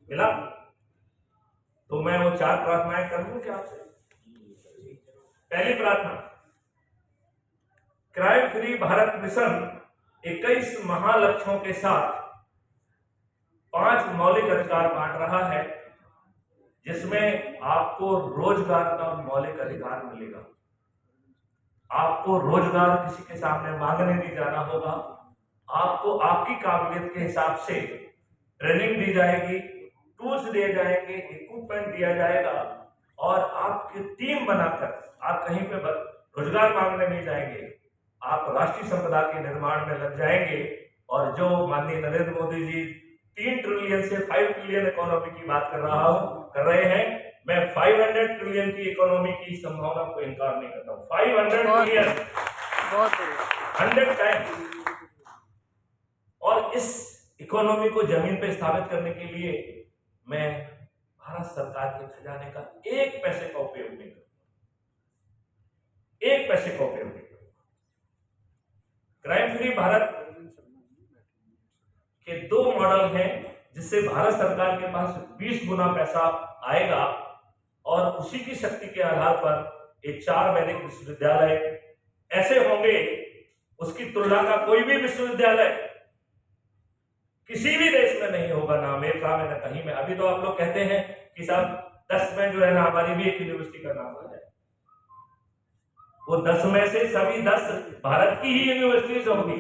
मिला? तो मैं वो 4 प्रार्थनाएं कर दूं क्या आपसे? पहली प्रार्थना, क्राइम फ्री भारत मिशन 21 महालक्ष्यों के साथ 5 मौलिक अधिकार बांट रहा है, जिसमें आपको रोजगार का मौलिक अधिकार मिलेगा। आपको रोजगार किसी के सामने मांगने नहीं जाना होगा। आपको आपकी काबिलियत के हिसाब से ट्रेनिंग दी जाएगी, टूल्स दिए जाएंगे, इक्विपमेंट दिया जाएगा और आपकी टीम बनाकर आप कहीं पे रोजगार मांगने नहीं जाएंगे। आप राष्ट्रीय संपदा के निर्माण में लग जाएंगे। और जो माननीय नरेंद्र मोदी जी 3 ट्रिलियन से 5 ट्रिलियन इकोनॉमी की बात कर रहे हैं, मैं 500 ट्रिलियन की इकोनॉमी की संभावना को इनकार नहीं करता हूँ। 500 ट्रिलियन, बहुत 100 टाइम्स। और इस इकोनॉमी को जमीन पे स्थापित करने के लिए मैं भारत सरकार के खजाने का 1 पैसे का उपयोग नहीं करूंगा, 1 पैसे का उपयोग नहीं करूंगा। क्राइम फ्री भारत के 2 मॉडल हैं, जिससे भारत सरकार के पास 20 गुना पैसा आएगा और उसी की शक्ति के आधार पर ये 4 वैदिक विश्वविद्यालय ऐसे होंगे, उसकी तुलना का कोई भी विश्वविद्यालय किसी भी देश में नहीं होगा, ना अमेरिका में, ना कहीं में। अभी तो आप लोग कहते हैं कि साहब 10 में जो है ना, हमारी भी एक यूनिवर्सिटी का नाम आ जाए। वो 10 में से सभी 10 भारत की ही यूनिवर्सिटीज होंगी।